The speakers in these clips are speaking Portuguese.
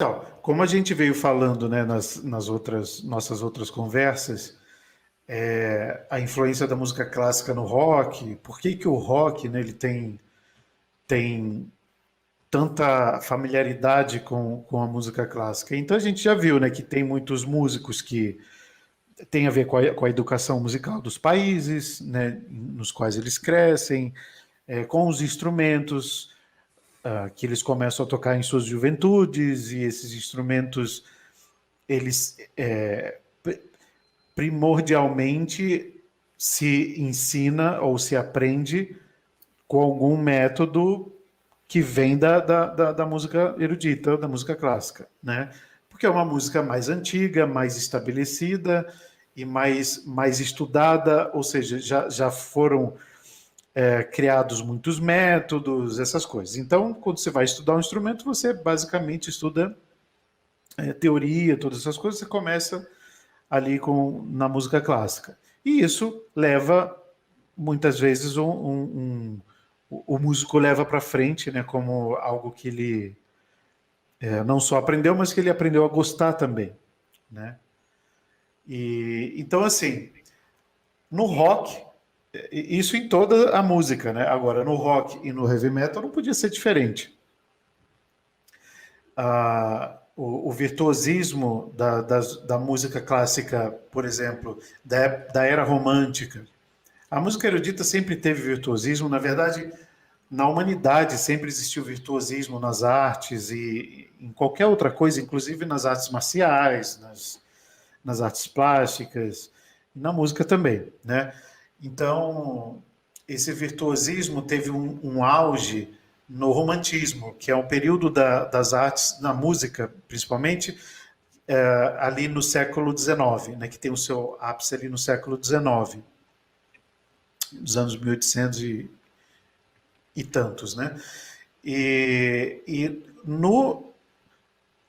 Então, como a gente veio falando, né, nas nossas outras conversas, a influência da música clássica no rock, por que que o rock, né, ele tem tanta familiaridade com a música clássica? Então a gente já viu, né, que tem muitos músicos que têm a ver com a educação musical dos países, né, nos quais eles crescem, com os instrumentos que eles começam a tocar em suas juventudes, e esses instrumentos eles primordialmente se ensina ou se aprende com algum método que vem da música erudita, da música clássica, né? Porque é uma música mais antiga, mais estabelecida e mais estudada, ou seja, já foram criados muitos métodos, essas coisas. Então, quando você vai estudar um instrumento, você basicamente estuda teoria, todas essas coisas, você começa ali na música clássica. E isso leva, muitas vezes, o músico leva para frente, né, como algo que ele não só aprendeu, mas que ele aprendeu a gostar também, né? E então, assim, no rock, isso em toda a música, né? Agora, no rock e no heavy metal não podia ser diferente. O virtuosismo da música clássica, por exemplo, da era romântica. A música erudita sempre teve virtuosismo, na verdade, na humanidade sempre existiu virtuosismo nas artes e em qualquer outra coisa, inclusive nas artes marciais, nas artes plásticas, e na música também, né? Então, esse virtuosismo teve um auge no romantismo, que é um período das artes, na música principalmente, ali no século XIX, né, que tem o seu ápice ali no século XIX, dos anos 1800 e tantos, né? E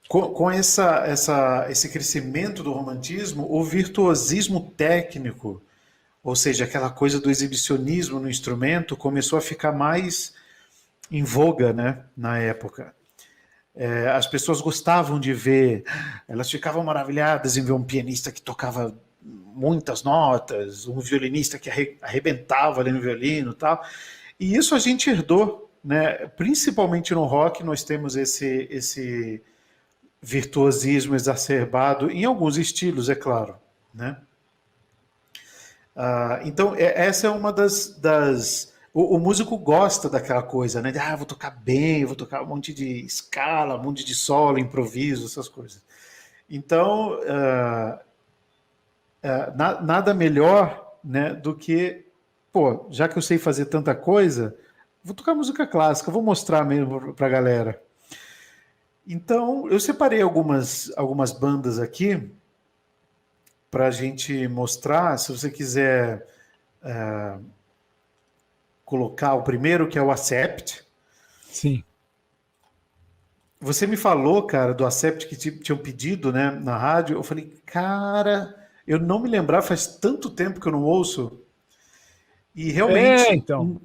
com esse crescimento do romantismo, o virtuosismo técnico, ou seja, aquela coisa do exibicionismo no instrumento, começou a ficar mais em voga, né, na época. As pessoas gostavam de ver, elas ficavam maravilhadas em ver um pianista que tocava muitas notas, um violinista que arrebentava ali no violino e tal. E isso a gente herdou, né? Principalmente no rock nós temos esse virtuosismo exacerbado em alguns estilos, é claro, né? Então essa é uma o músico gosta daquela coisa, né? De, vou tocar bem, vou tocar um monte de escala, um monte de solo, improviso, essas coisas. Então, nada melhor, né, do que, pô, já que eu sei fazer tanta coisa, vou tocar música clássica, vou mostrar mesmo para a galera. Então, eu separei algumas bandas aqui para a gente mostrar. Se você quiser colocar o primeiro, que é o Accept. Sim. Você me falou, cara, do Accept que tinham pedido, né, na rádio. Eu falei, cara, eu não me lembrar, faz tanto tempo que eu não ouço. E realmente, Então.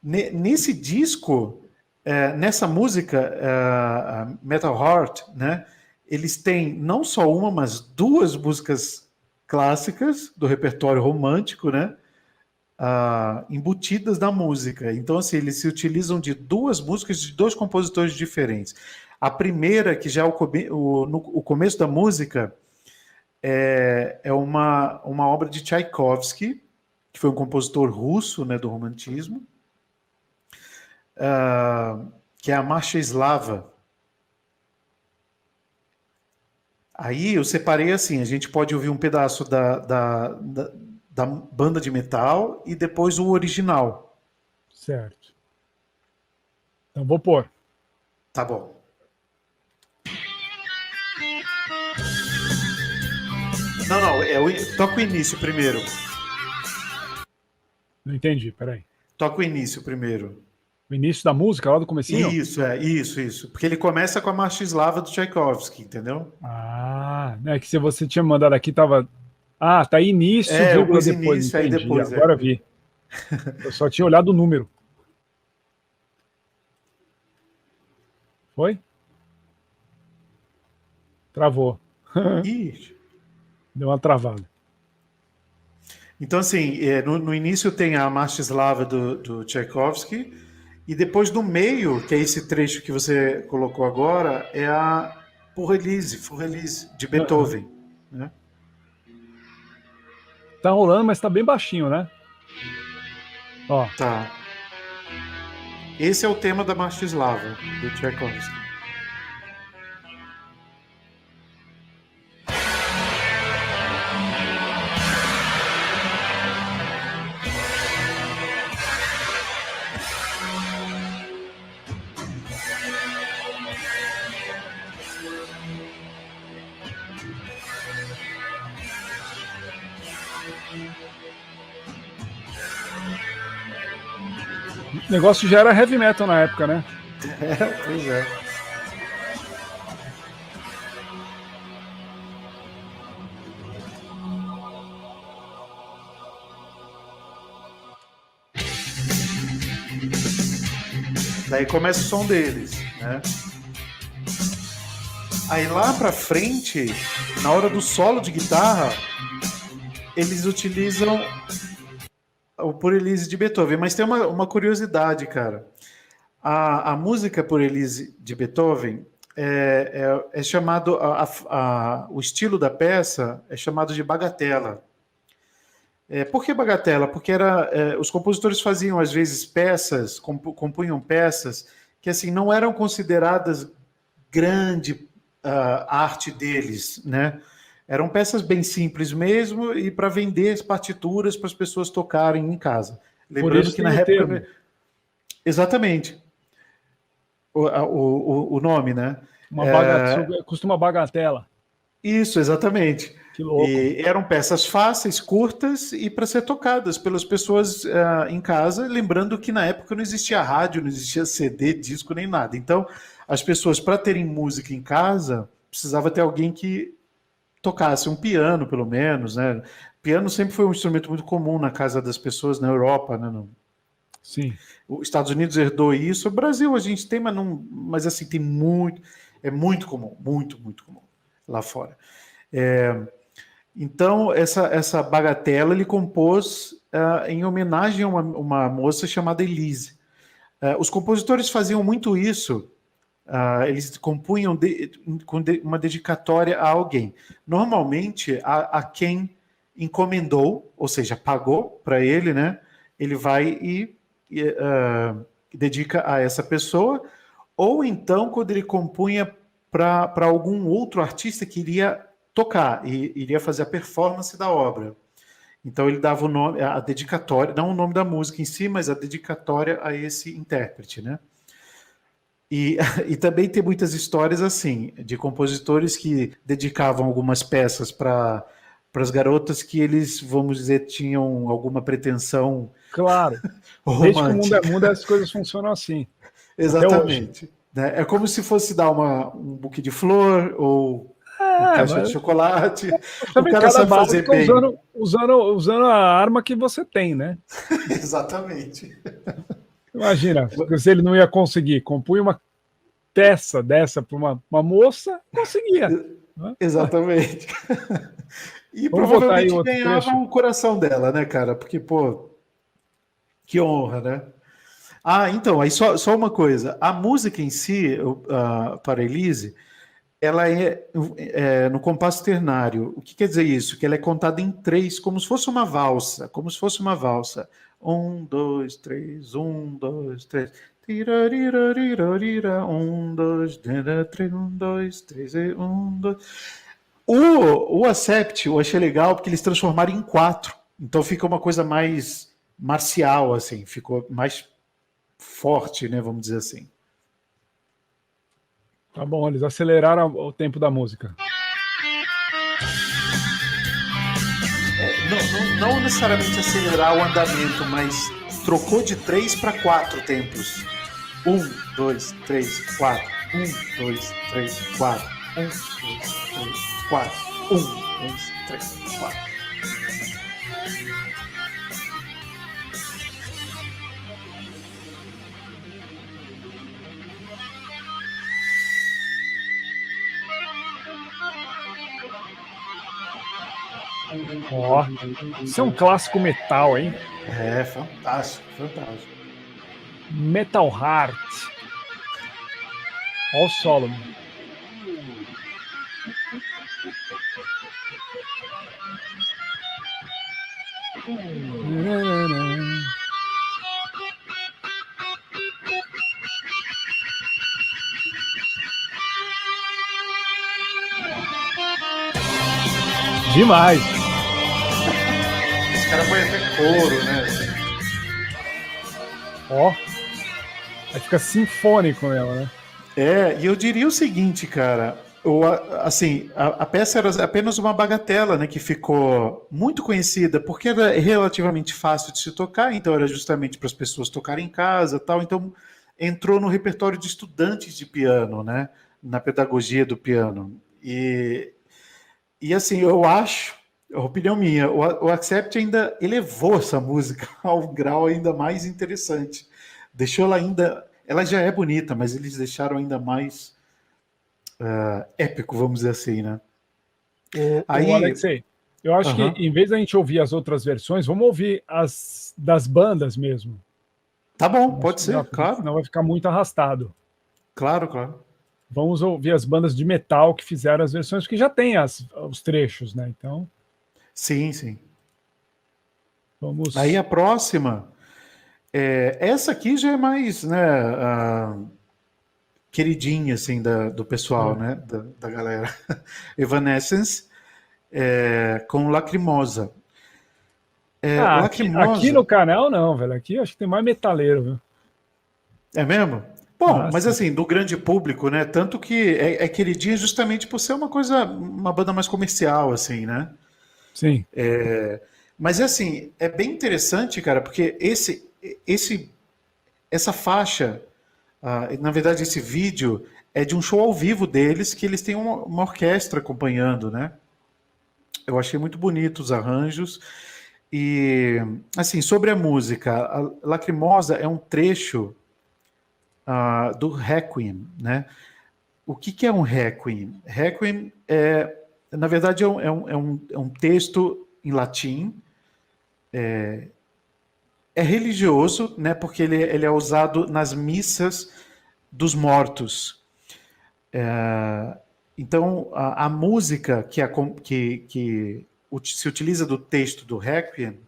nesse disco, nessa música, Metal Heart, né, eles têm não só uma, mas duas músicas clássicas do repertório romântico, né, embutidas na música. Então, assim, eles se utilizam de duas músicas de dois compositores diferentes. A primeira, que já é o começo da música, é uma obra de Tchaikovsky, que foi um compositor russo, né, do romantismo, que é a Marcha Eslava. Aí eu separei assim, a gente pode ouvir um pedaço da banda de metal e depois o original. Certo. Então vou pôr. Tá bom. Não, toca o início primeiro. Não entendi, peraí. Toca o início primeiro. O início da música, lá do comecinho? Isso. Porque ele começa com a Marcha Eslava do Tchaikovsky, entendeu? É que se você tinha mandado aqui, tava. Ah, tá início, Eu vírgula pus depois, início, aí entendi. depois, Agora vi. Eu só tinha olhado o número. Foi? Travou. Ih. Deu uma travada. Então, assim, no início tem a Marcha Eslava do Tchaikovsky, e depois no meio, que é esse trecho que você colocou agora, é a Furrelize, de Beethoven. Né? Tá rolando, mas tá bem baixinho, né? Ó. Tá. Esse é o tema da Marcha Eslava, do Tchaikovsky. O negócio já era heavy metal na época, né? Pois é. Daí começa o som deles, né? Aí lá pra frente, na hora do solo de guitarra, eles utilizam o Por Elise de Beethoven. Mas tem uma curiosidade, cara. A música Por Elise de Beethoven é chamado... o estilo da peça é chamado de bagatela. Por que bagatela? Porque os compositores faziam, às vezes, peças, compunham peças que assim não eram consideradas grande arte deles, né? Eram peças bem simples mesmo e para vender as partituras para as pessoas tocarem em casa. Por Lembrando isso que tem na o termo. época... Exatamente. O nome, né? Costuma bagatela. Isso, exatamente. Que louco. E eram peças fáceis, curtas e para ser tocadas pelas pessoas em casa. Lembrando que na época não existia rádio, não existia CD, disco nem nada. Então, as pessoas, para terem música em casa, precisava ter alguém que tocasse um piano, pelo menos, né? Piano sempre foi um instrumento muito comum na casa das pessoas na Europa, né? Sim. Os Estados Unidos herdou isso. O Brasil a gente tem, mas assim tem muito, é muito comum, muito comum lá fora. Então essa bagatela ele compôs em homenagem a uma moça chamada Elise. Os compositores faziam muito isso. Eles compunham uma dedicatória a alguém. Normalmente a quem encomendou, ou seja, pagou para ele, né? Ele vai e dedica a essa pessoa, ou então quando ele compunha para algum outro artista que iria tocar e iria fazer a performance da obra. Então ele dava o nome, a dedicatória, não o nome da música em si, mas a dedicatória a esse intérprete, né? E também tem muitas histórias assim, de compositores que dedicavam algumas peças para as garotas que eles, vamos dizer, tinham alguma pretensão Claro. Desde que o mundo é romântica. mundo, as coisas funcionam assim. Até hoje. Exatamente. Né? É como se fosse dar um buquê de flor ou uma caixa de Mas chocolate. O também cara cada sabe fazer básica bem. usando a arma que você tem, né? Exatamente. Imagina, se ele não ia conseguir, compunha uma peça dessa para uma moça, conseguia. Né? Exatamente. E Vamos botar aí provavelmente outro ganhava trecho? o coração dela, né, cara? Porque, pô, que honra, né? Então, aí só uma coisa. A música em si, para Elise, ela no compasso ternário. O que quer dizer isso? Que ela é contada em três, como se fosse uma valsa. Como se fosse uma valsa. Um, dois, três, um, dois, três. Um, dois, três, um, dois, três, um, dois. O Acept eu achei legal porque eles transformaram em quatro. Então fica uma coisa mais marcial, assim. Ficou mais forte, né? Vamos dizer assim. Tá bom, eles aceleraram o tempo da música. Não necessariamente acelerar o andamento, mas trocou de 3 para 4 tempos. 1, 2, 3, 4. 1, 2, 3, 4. 1, 2, 3, 4. 1, 2, 3, 4. Ó, isso é um clássico metal, hein? É, fantástico, fantástico. Metal Heart. Ó o solo. Demais. Os caras põem até couro, né? Assim. Ó. Aí fica sinfônico mesmo, né? É, e eu diria o seguinte, cara. Assim, a peça era apenas uma bagatela, né, que ficou muito conhecida porque era relativamente fácil de se tocar, então era justamente para as pessoas tocarem em casa, tal. Então entrou no repertório de estudantes de piano, né, na pedagogia do piano. E assim, eu acho, a opinião minha, o Accept ainda elevou essa música ao grau ainda mais interessante. Deixou ela ainda, ela já é bonita, mas eles deixaram ainda mais épico, vamos dizer assim, né? O Aí, Alexei, eu acho que aham. em vez da gente ouvir as outras versões, vamos ouvir as das bandas mesmo. Tá bom, Eu acho pode melhor, ser, porque claro, senão vai ficar muito arrastado. claro, claro. Vamos ouvir as bandas de metal que fizeram as versões, porque já tem os trechos, né? Então, Sim, sim. Aí vamos. a próxima, essa aqui já é mais, né, queridinha, assim, do pessoal, É. né, da galera. Evanescence, com Lacrimosa. Ah, aqui no Lacrimosa, canal não, velho. Aqui eu acho que tem mais metaleiro, viu? é mesmo? Bom, Ah, mas sim. assim, do grande público, né, tanto que é queridinha justamente por ser uma coisa, uma banda mais comercial, assim, né? Sim. Mas assim, é bem interessante, cara, porque essa faixa, na verdade, esse vídeo é de um show ao vivo deles que eles têm uma orquestra acompanhando, né? Eu achei muito bonito os arranjos. E, assim, sobre a música, a Lacrimosa é um trecho do Requiem, né? O que é um Requiem? Requiem na verdade, é um texto em latim. É religioso, né? Porque ele é usado nas missas dos mortos. Então, a música que se utiliza do texto do Requiem,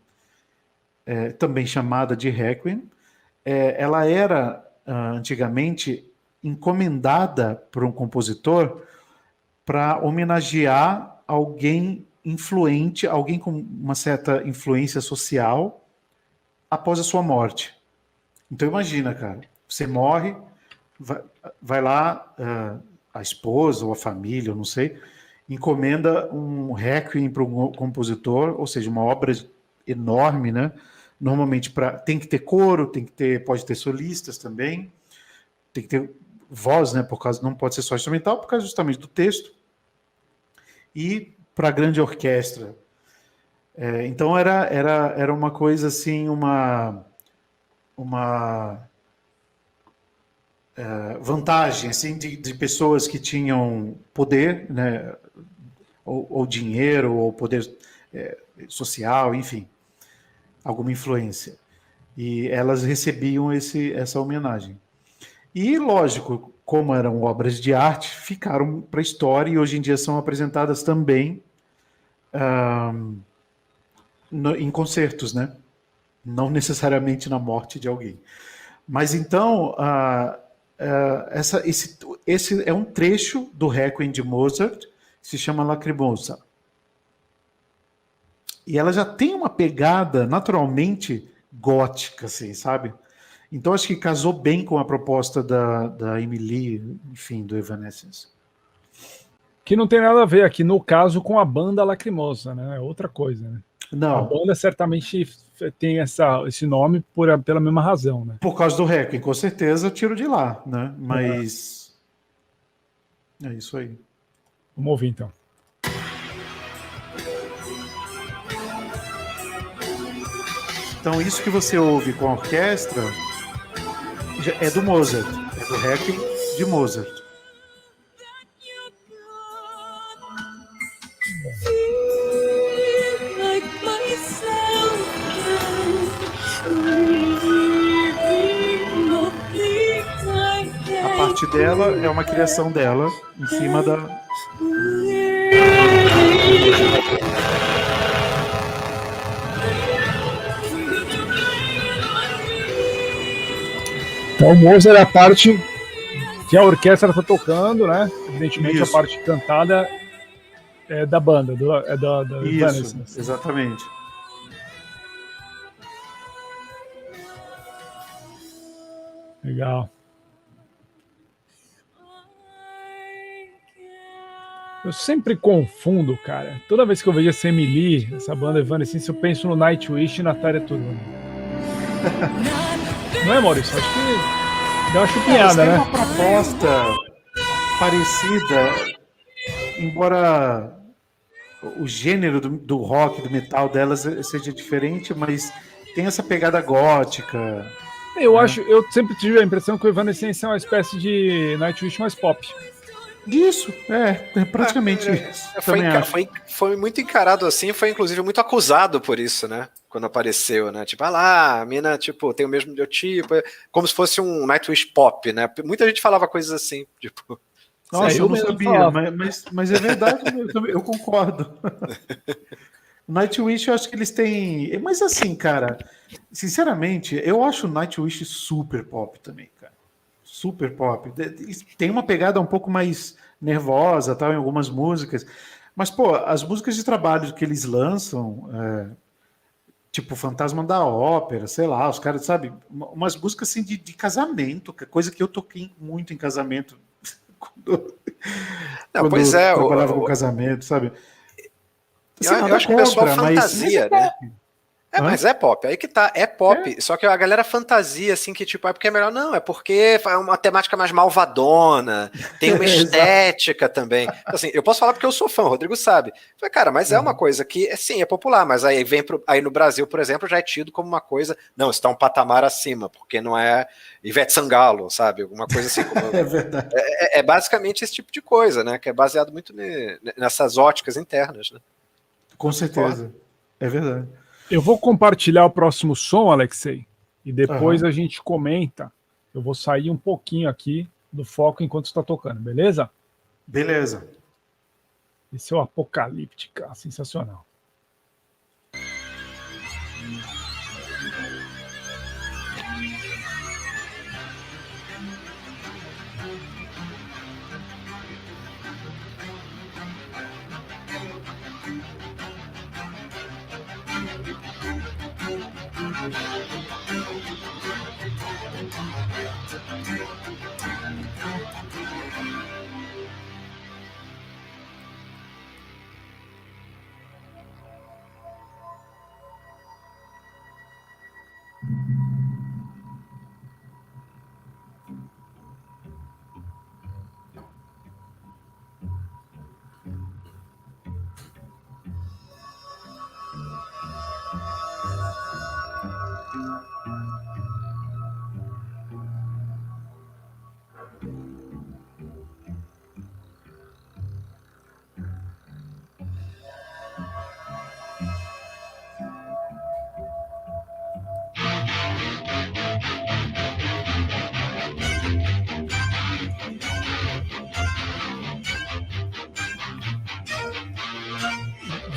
também chamada de Requiem, ela era antigamente encomendada por um compositor para homenagear alguém influente, alguém com uma certa influência social após a sua morte. Então imagina, cara, você morre, vai lá, a esposa ou a família, eu não sei, encomenda um requiem para um compositor, ou seja, uma obra enorme, né? Normalmente tem que ter coro, pode ter solistas também, tem que ter voz, né? Por causa não pode ser só instrumental, por causa justamente do texto e para a grande orquestra. Então era uma coisa assim, uma vantagem assim de pessoas que tinham poder, né, ou dinheiro, ou poder social, enfim, alguma influência. E elas recebiam essa homenagem. E, lógico, como eram obras de arte, ficaram para a história e hoje em dia são apresentadas também em concertos, né? Não necessariamente na morte de alguém. Mas então, esse é um trecho do Requiem de Mozart, que se chama Lacrimosa. E ela já tem uma pegada naturalmente gótica, assim, sabe? Então acho que casou bem com a proposta da Emily, enfim, do Evanescence. Que não tem nada a ver aqui, no caso, com a banda Lacrimosa, né? É outra coisa, né? A Não, banda certamente tem esse nome pela mesma razão, né? por causa do Requiem, com certeza eu tiro de lá, né? Mas é isso aí. Vamos ouvir então. Então isso que você ouve com a orquestra é do Mozart, é do Requiem de Mozart. arte dela é uma criação dela em cima da. Então, o Mozart é a parte que a orquestra está tocando, né? Evidentemente, Isso. a parte cantada é da banda, da Isso, Evanescence. exatamente. Legal. Eu sempre confundo, cara. Toda vez que eu vejo essa Emily, essa banda Evanescence, eu penso no Nightwish e na Tarja Turunen. Não é, Maurício? Acho que deu uma chupinhada, né? Tem uma proposta parecida, embora o gênero do rock, do metal delas seja diferente, mas tem essa pegada gótica. Eu sempre tive a impressão que o Evanescence é uma espécie de Nightwish mais pop. Isso, é praticamente isso. Foi muito encarado assim, foi inclusive muito acusado por isso, né? Quando apareceu, né? Tipo, lá, a mina, tipo, tem o mesmo biotipo, como se fosse um Nightwish pop, né? Muita gente falava coisas assim, tipo. Nossa, eu não sabia, falava. mas é verdade, eu concordo. Nightwish, eu acho que eles têm. Mas assim, cara, sinceramente, eu acho o Nightwish super pop também, cara. Super pop. Tem uma pegada um pouco mais nervosa, tal, em algumas músicas. Mas, pô, as músicas de trabalho que eles lançam, tipo Fantasma da Ópera, sei lá, os caras, sabe? Umas músicas assim de casamento, coisa que eu toquei muito em casamento. Quando Pois é, trabalhava com casamento, sabe? Assim, eu acho que o pessoal fantasia, né? Mas é pop, aí que tá, é pop, só que a galera fantasia, assim, que tipo, é porque é melhor, não, é porque é uma temática mais malvadona, tem uma estética também. Então, assim, eu posso falar porque eu sou fã, o Rodrigo sabe. Falei, cara, mas é uma coisa que, sim, é popular, mas aí aí no Brasil, por exemplo, já é tido como uma coisa, não, está um patamar acima, porque não é Ivete Sangalo, sabe, alguma coisa assim. É verdade. É basicamente esse tipo de coisa, né, que é baseado muito nessas óticas internas, né. Com certeza, é verdade. Eu vou compartilhar o próximo som, Alexei, e depois a gente comenta. Eu vou sair um pouquinho aqui do foco enquanto está tocando, beleza? Beleza. Esse é o Apocalíptica, sensacional.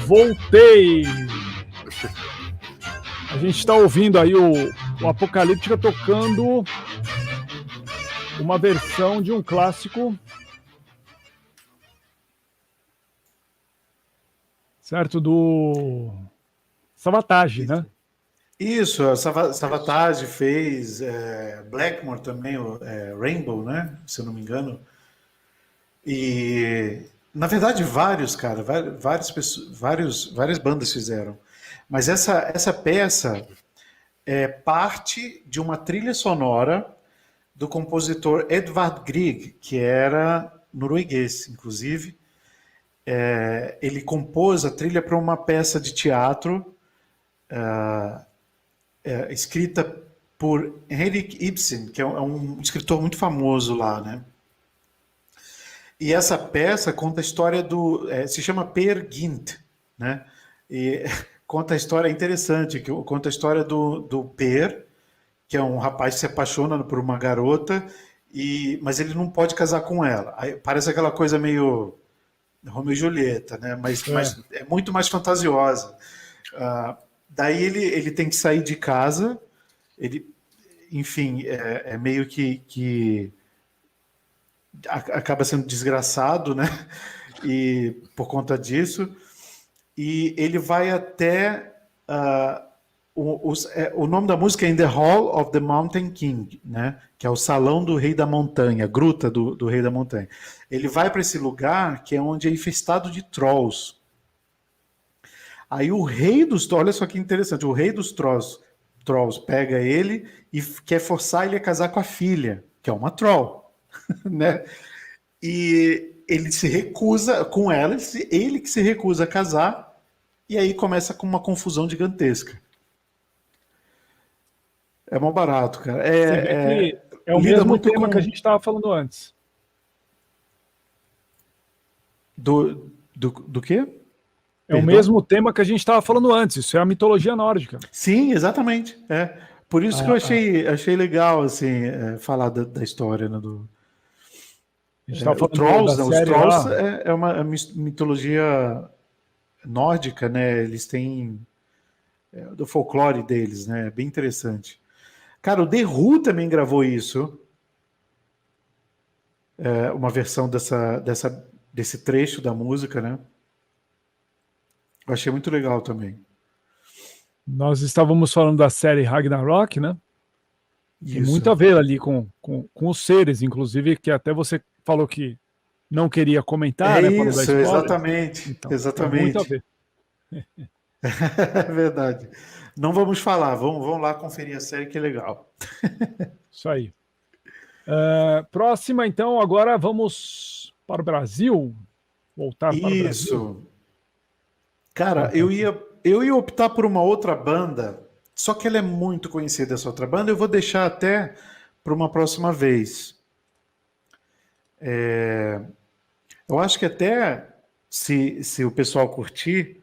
Voltei! A gente está ouvindo aí o Apocalíptica tocando uma versão de um clássico, certo? Do Savatage, né? Isso, a Savatage fez, Blackmore também, Rainbow, né? Se eu não me engano. E, na verdade, vários, cara, várias bandas fizeram. Mas essa peça é parte de uma trilha sonora do compositor Edvard Grieg, que era norueguês, inclusive. Ele compôs a trilha para uma peça de teatro escrita por Henrik Ibsen, que é um escritor muito famoso lá, né? E essa peça conta a história se chama Peer Gynt, né? E conta a história interessante, conta a história do Peer, que é um rapaz que se apaixona por uma garota Mas ele não pode casar com ela. Aí parece aquela coisa meio Romeu e Julieta, né? Mas é muito mais fantasiosa. Daí ele tem que sair de casa, enfim, é meio que acaba sendo desgraçado, né? E por conta disso, e ele vai até o nome da música é In the Hall of the Mountain King, né? Que é o Salão do Rei da Montanha, Gruta do Rei da Montanha. Ele vai para esse lugar que é onde é infestado de trolls. Aí o rei dos trolls, olha só que interessante, o rei dos trolls pega ele e quer forçar ele a casar com a filha, que é uma troll, né? E ele se recusa com ela, ele que se recusa a casar, e aí começa com uma confusão gigantesca. É mó barato, cara. É o mesmo tema que a gente estava falando antes. Do quê? É o mesmo tema que a gente estava falando antes. Isso é a mitologia nórdica. Sim, exatamente. Por isso que eu achei legal assim, falar da história, né, a gente estava falando Trolls, da os série Trolls lá. é uma mitologia nórdica, né? Eles têm do folclore deles, né? É bem interessante. Cara, o The Who também gravou isso. Uma versão desse trecho da música, né? Eu achei muito legal também. Nós estávamos falando da série Ragnarok, né? Tem Isso. muito a ver ali com os seres, inclusive, que até você falou que não queria comentar, né? Para não dar Isso, spoiler. exatamente. Então, Exatamente. tem muito a ver. É verdade. Não vamos falar, vamos lá conferir a série que é legal. Isso aí. Próxima, então, agora vamos para o Brasil. Voltar para o Brasil. Isso. Cara, eu ia optar por uma outra banda, só que ela é muito conhecida, essa outra banda, eu vou deixar até para uma próxima vez. Eu acho que até, se o pessoal curtir,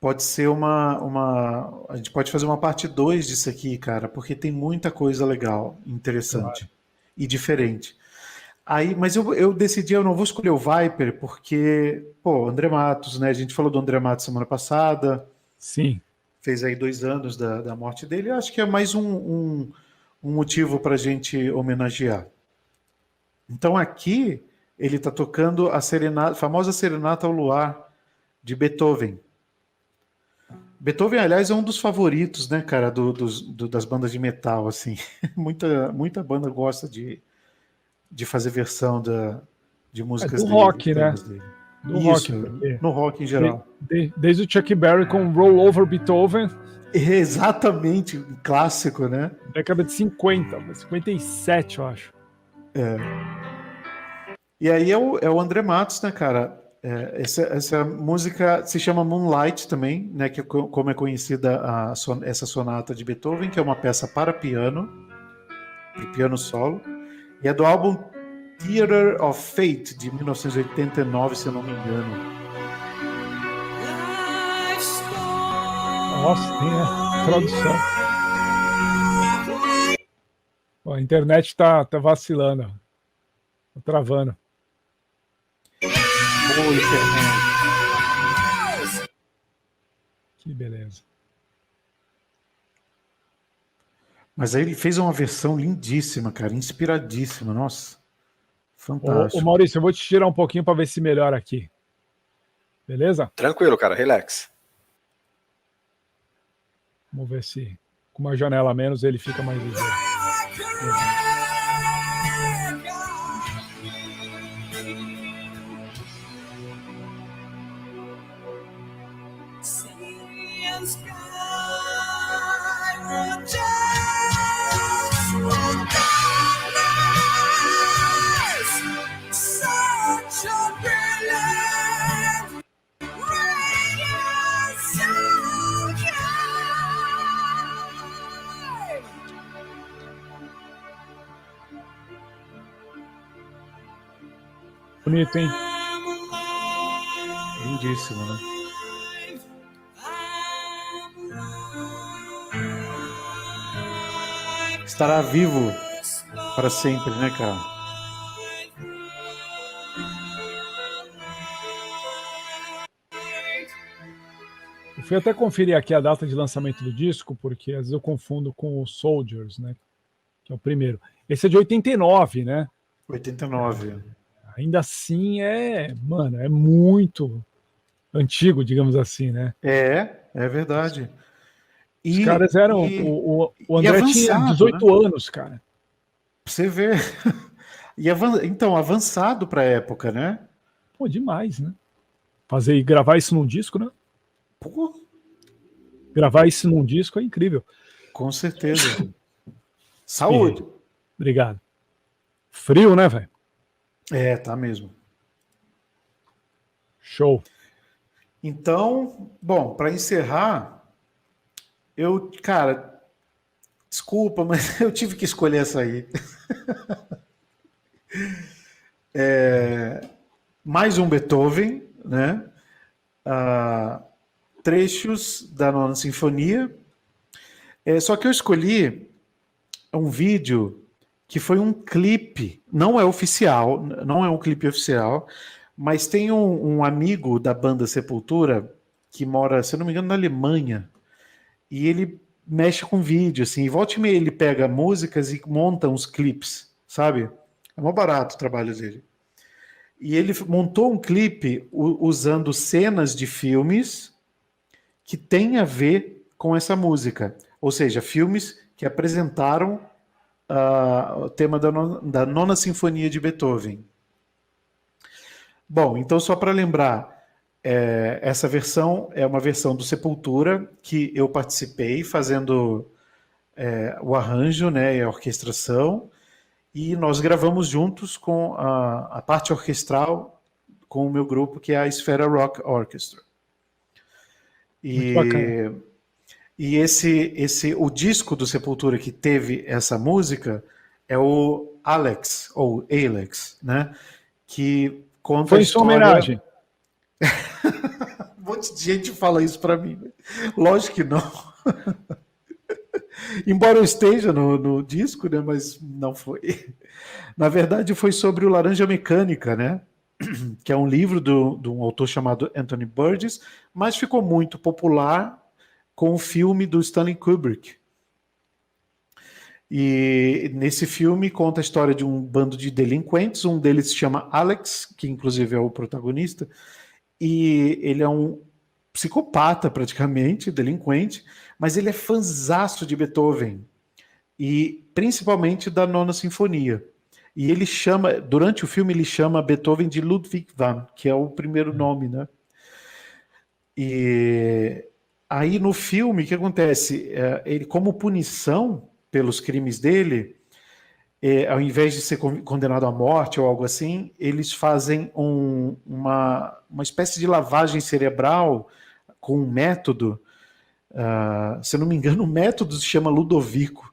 pode ser a gente pode fazer uma parte 2 disso aqui, cara, porque tem muita coisa legal, interessante e diferente. Mas eu decidi, eu não vou escolher o Viper, porque, André Matos, né? A gente falou do André Matos semana passada. Sim. Fez aí 2 anos da morte dele. Eu acho que é mais um motivo para a gente homenagear. Então aqui ele está tocando a famosa Serenata ao Luar de Beethoven. Beethoven, aliás, é um dos favoritos, né, cara, das bandas de metal, assim. Muita banda gosta de fazer versão de músicas do dele. rock, né? Dele. Do Isso, rock, no rock em geral. Desde o Chuck Berry com Roll Over Beethoven. Exatamente, um clássico, né? Década de 50, 57, eu acho. E aí é o André Matos, né, cara? Essa música se chama Moonlight também, né? Que como é conhecida essa sonata de Beethoven, que é uma peça para piano solo, e é do álbum Theater of Fate de 1989, se eu não me engano. Nossa, tem a tradução. A internet tá vacilando, tá travando. Boa internet. Que beleza. Mas aí ele fez uma versão lindíssima, cara, inspiradíssima, nossa. Fantástico. Ô Maurício, eu vou te tirar um pouquinho para ver se melhora aqui. Beleza? Tranquilo, cara, relax. Vamos ver se com uma janela a menos ele fica mais ligeiro. Bonito, hein? Lindíssimo, né? Estará vivo Para sempre, né, cara? Eu fui até conferir aqui a data de lançamento do disco, porque às vezes eu confundo com o Soldiers, né? Que é o primeiro. Esse é de 89, né? 89. Ainda assim mano, é muito antigo, digamos assim, né? É verdade. Os caras eram. O André tinha avançado, 18 né? anos, cara. Pra você ver. Então, avançado para a época, né? Pô, demais, né? Fazer e gravar isso num disco, né? Pô, Gravar isso num disco é incrível. com certeza. Espirrei. Saúde. Obrigado. Frio, né, velho? Tá mesmo. Show. Então, bom, para encerrar, cara, desculpa, mas eu tive que escolher essa aí. Mais um Beethoven, né? Trechos da Nona Sinfonia. Só que eu escolhi um vídeo que foi um clipe, não é oficial, não é um clipe oficial, mas tem um amigo da banda Sepultura que mora, se eu não me engano, na Alemanha, e ele mexe com vídeo, assim, e volta e meia ele pega músicas e monta uns clipes, sabe? É mó barato o trabalho dele. E ele montou um clipe usando cenas de filmes que tem a ver com essa música. Ou seja, filmes que apresentaram o tema da Nona Sinfonia de Beethoven. Bom, então só para lembrar, essa versão é uma versão do Sepultura que eu participei fazendo o arranjo, né, e a orquestração, e nós gravamos juntos com a parte orquestral com o meu grupo, que é a Esfera Rock Orchestra. Muito bacana. E o disco do Sepultura que teve essa música é o Alex, ou Alex, né? Que conta Foi a em sua história... homenagem. Um monte de gente fala isso para mim. Lógico que não. Embora eu esteja no disco, né? Mas não foi. Na verdade, foi sobre o Laranja Mecânica, né? Que é um livro de um autor chamado Anthony Burgess, mas ficou muito popular com o filme do Stanley Kubrick. E nesse filme conta a história de um bando de delinquentes, um deles se chama Alex, que inclusive é o protagonista, e ele é um psicopata praticamente, delinquente, mas ele é fanzaço de Beethoven, e principalmente da Nona Sinfonia. E ele chama, durante o filme, ele chama Beethoven de Ludwig van, que é o primeiro nome, né? E aí no filme, o que acontece? Ele, como punição pelos crimes dele, ao invés de ser condenado à morte ou algo assim, eles fazem uma espécie de lavagem cerebral com um método, se eu não me engano, o método se chama Ludovico.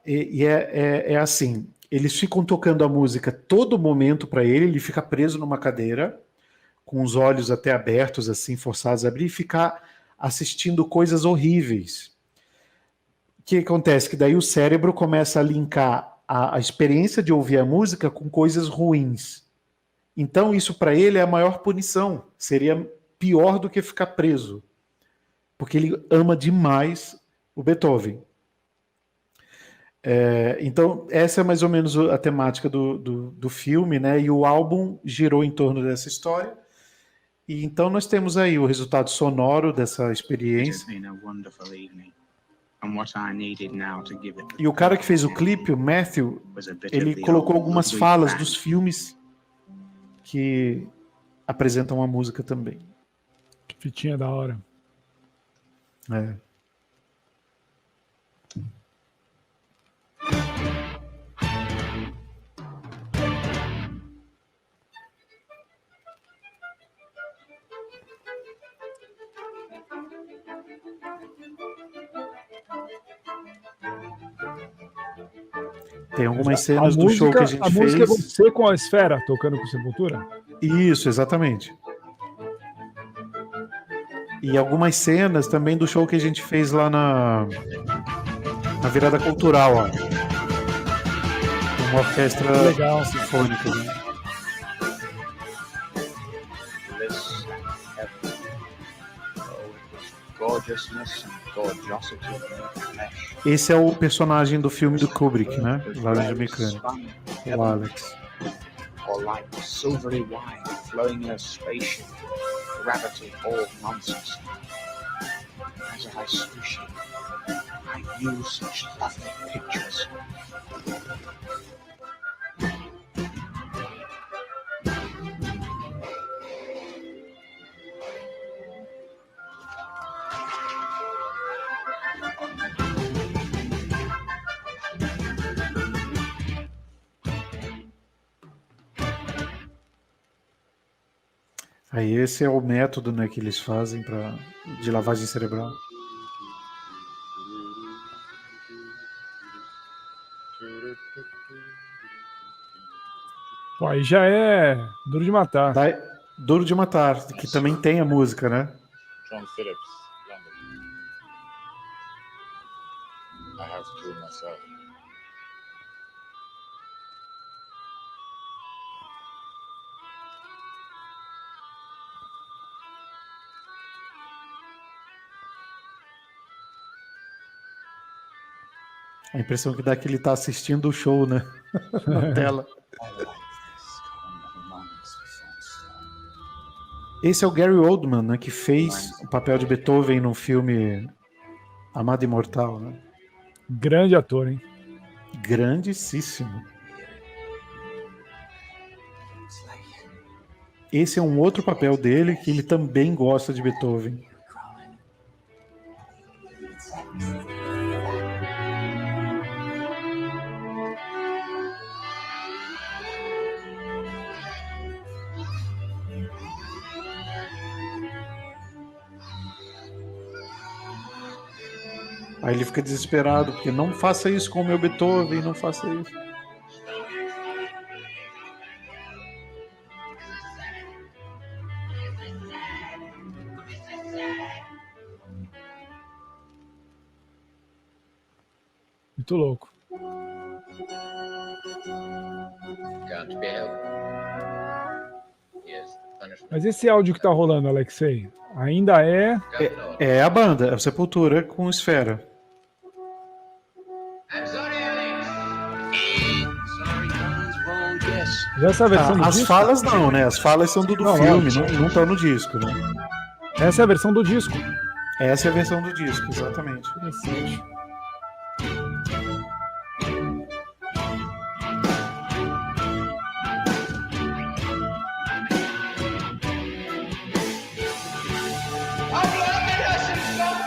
É assim, eles ficam tocando a música todo momento para ele fica preso numa cadeira, com os olhos até abertos, assim, forçados a abrir, e ficar assistindo coisas horríveis. O que acontece? Que daí o cérebro começa a linkar a experiência de ouvir a música com coisas ruins. Então isso para ele é a maior punição. Seria pior do que ficar preso. Porque ele ama demais o Beethoven. Então essa é mais ou menos a temática do filme, né? E o álbum girou em torno dessa história. E então nós temos aí o resultado sonoro dessa experiência. E o cara que fez o clipe, o Matthew, ele colocou algumas falas dos filmes que apresentam a música também. Que fitinha da hora. Tem algumas cenas do show que a gente fez. A música é você com a Esfera tocando com Sepultura? Isso, exatamente. E algumas cenas também do show que a gente fez lá na Virada Cultural, ó. Uma orquestra Legal. sinfônica. Né? Bliss, heaven. Oh, it was gorgeousness and gorgeosity in the flesh. Esse é o personagem do filme do Kubrick, né? Laranja Mecânica. O Alex. Or like silvery wine flowing in a spaceship, gravity all nonsense. As I swish it, I view such lovely pictures. Aí esse é o método, né, que eles fazem de lavagem cerebral. Pô, aí já é Duro de Matar. Duro de Matar, que também tem a música, né? John Phillips, London. I have two myself. A impressão que dá que ele tá assistindo o show, né? Na tela. Esse é o Gary Oldman, né? Que fez o papel de Beethoven no filme Amado Imortal, né? Grande ator, hein? Grandíssimo. Esse é um outro papel dele que ele também gosta de Beethoven. Aí ele fica desesperado, porque não faça isso com o meu Beethoven, não faça isso. Muito louco. Can't be helped. Yes, punishment. Mas esse áudio que tá rolando, Alexei, ainda é... É a banda, é a Sepultura com Esfera. I'm sorry, Alex. Sorry, guys, wrong guess. Já essa versão do As disco? falas não, né? As falas são do Não, filme, lógico. não estão no disco, né? Essa é a versão do disco. Essa é a versão do disco, exatamente. Interessante. I've learned a lesson, son.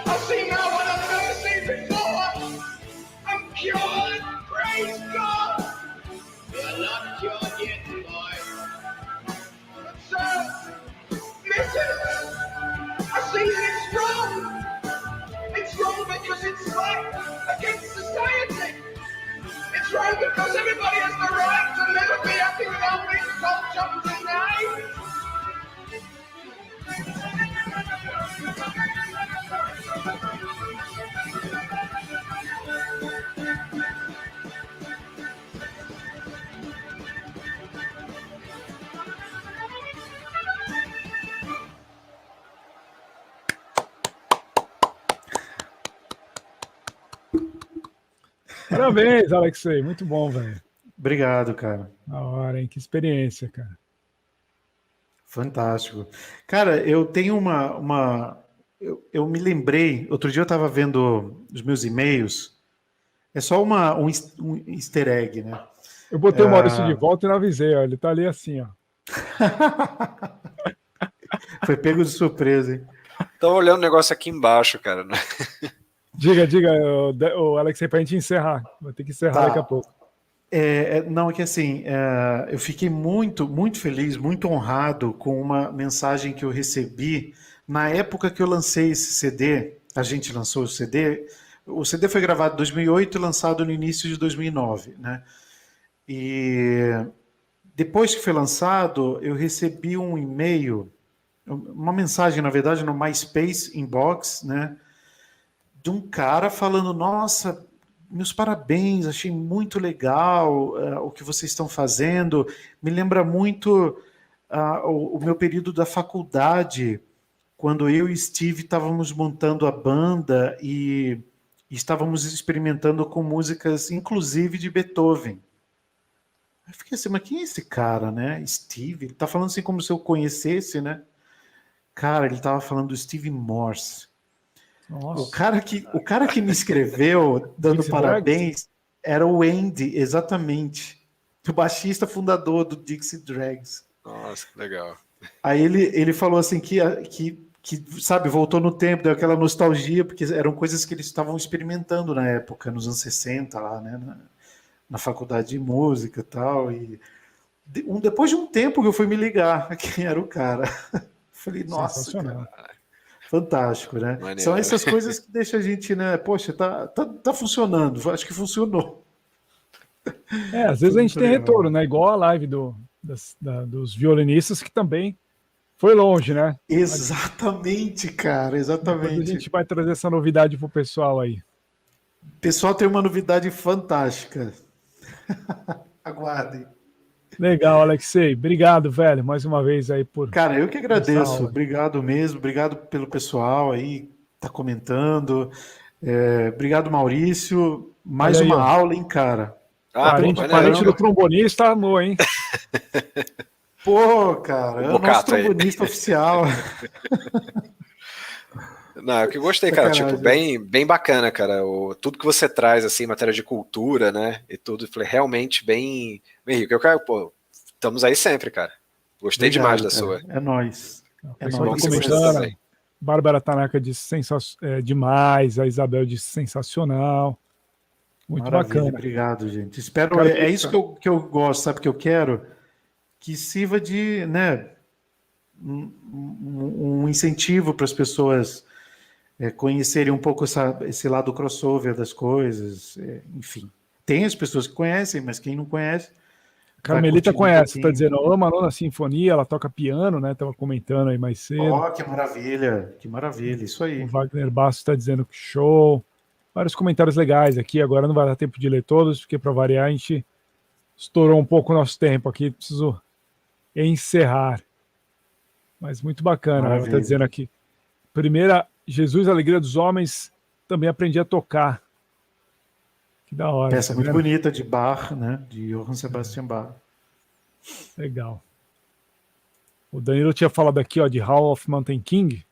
I've seen now what I've never seen before. I'm cured, praise God. You're not cured yet, boy. But, sir, listen. I see that it's wrong. It's wrong because it's right against society. It's wrong because everybody has the right to live and be happy without being told something nice. Parabéns, Alexei. Muito bom, velho. Obrigado, cara. Da hora, hein? Que experiência, cara. Fantástico. Cara, eu tenho eu me lembrei, outro dia eu estava vendo os meus e-mails, é só um easter egg, né? Eu botei o Maurício de volta e não avisei, ó. Ele tá ali assim, ó. Foi pego de surpresa, hein? Tô olhando o negócio aqui embaixo, cara. Diga, o Alexei, pra gente encerrar. Vou ter que encerrar Tá. daqui a pouco. Não, é que assim, eu fiquei muito, muito feliz, muito honrado com uma mensagem que eu recebi na época que eu lancei esse CD. A gente lançou o CD foi gravado em 2008 e lançado no início de 2009, né? E depois que foi lançado, eu recebi um e-mail, uma mensagem, na verdade, no MySpace Inbox, né? De um cara falando, nossa, meus parabéns, achei muito legal o que vocês estão fazendo. Me lembra muito o meu período da faculdade, quando eu e Steve estávamos montando a banda e estávamos experimentando com músicas, inclusive de Beethoven. Eu fiquei assim, mas quem é esse cara, né? Steve? Ele tá falando assim como se eu conhecesse, né? Cara, ele estava falando do Steve Morse. Nossa. O cara que me escreveu, dando Dixie parabéns, era o Andy, exatamente. O baixista fundador do Dixie Dregs. Nossa, que legal. Aí ele falou assim que sabe, voltou no tempo, deu aquela nostalgia, porque eram coisas que eles estavam experimentando na época, nos anos 60, lá, né? Na faculdade de música e tal. E depois de um tempo que eu fui me ligar quem era o cara. Falei, nossa, cara, fantástico, né? Maneiro. São essas coisas que deixam a gente, né? Poxa, tá funcionando, acho que funcionou. Às vezes a gente tem legal. retorno, né? Igual a live dos violinistas, que também foi longe, né? Exatamente, cara, Depois a exatamente. gente vai trazer essa novidade pro pessoal aí. O pessoal tem uma novidade fantástica. Aguardem. Legal, Alexei. Obrigado, velho, mais uma vez aí por... Cara, eu que essa agradeço. aula. Obrigado mesmo. Obrigado pelo pessoal aí tá comentando. Obrigado, Maurício. Mais Olha aí, uma ó. aula, hein, cara. Parente do trombonista amou, hein? Pô, cara, é o nosso Bocato aí. trombonista oficial. Não, eu que gostei, cara, tipo, Sacanagem. bem bacana, cara, tudo que você traz, assim, em matéria de cultura, né, e tudo, falei, realmente bem rico. Eu quero, pô, estamos aí sempre, cara. Gostei demais da sua. É nóis. É pessoal nóis. tá comentando. Bárbara Tanaka disse demais, a Isabel disse sensacional. Muito Maravilha, bacana. obrigado, gente. Espero, Cara, é isso que eu gosto, sabe, que eu quero? Que sirva de, né, um incentivo para as pessoas conhecerem um pouco esse lado crossover das coisas, enfim. Tem as pessoas que conhecem, mas quem não conhece... Carmelita conhece, tá pouquinho. dizendo, ama a Nona Sinfonia, ela toca piano, né? Tava comentando aí mais cedo. Ó, que maravilha, isso aí. O Wagner Basso tá dizendo que show. Vários comentários legais aqui, agora não vai dar tempo de ler todos, porque para variar a gente estourou um pouco o nosso tempo aqui, preciso encerrar. Mas muito bacana, ela tá dizendo aqui. Primeira, Jesus, Alegria dos Homens, também aprendi a tocar. Que da hora. Peça muito bonita de Bach, né? De Johann Sebastian Bach. Legal. O Danilo tinha falado aqui, ó, de Hall of Mountain King.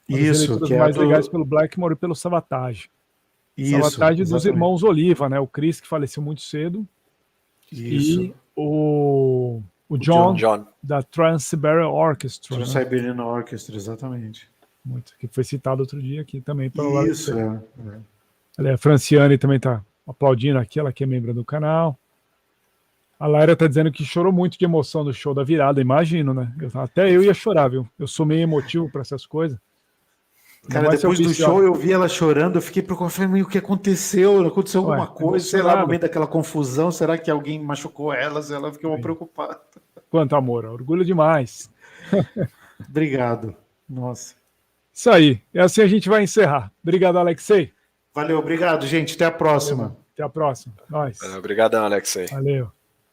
Isso, que é mais legais pelo Blackmore e pelo Savatage. Savatage dos irmãos Oliva, né? O Chris, que faleceu muito cedo. Isso. E o John, da Trans-Siberian Orchestra. Trans-Siberian Orchestra, exatamente. Muito, que foi citado outro dia aqui também. Pelo Isso, A Franciane também está aplaudindo aqui, ela que é membro do canal. A Laira está dizendo que chorou muito de emoção do show da virada, imagino, né? Até eu ia chorar, viu? Eu sou meio emotivo para essas coisas. Cara, depois do show eu vi ela chorando, eu fiquei preocupado, o que aconteceu? Aconteceu alguma coisa, sei lá, no meio daquela confusão, será que alguém machucou elas? Ela ficou preocupada. Quanto amor, orgulho demais. Obrigado. Nossa. Isso aí, é assim a gente vai encerrar. Obrigado, Alexei. Valeu, obrigado, gente. Até a próxima. Até a próxima. Nós. Obrigadão, Alexei. Valeu.